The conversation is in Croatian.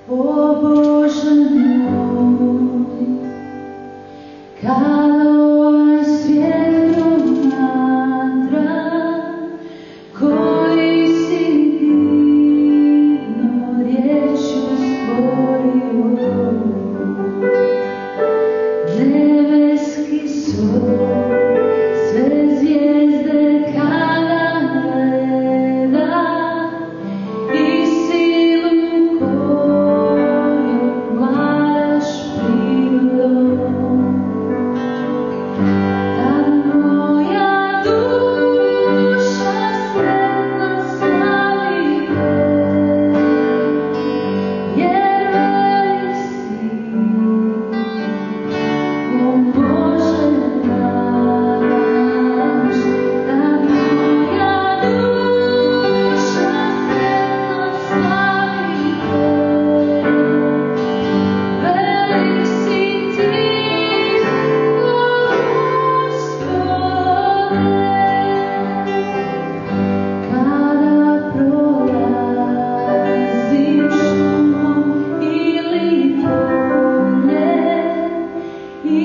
O Bože moj, kada ovaj svijet promatram, koji si divno riječju stvorio, nebeski svoj, sve zvijezde kada gledam i silu koju vladaš prirodom. Tad moja duša sretna slavi te, jer velik si, o Bože naš. Tad moja duša sretna slavi te, velik si ti, kada prolazim šumom ili poljem i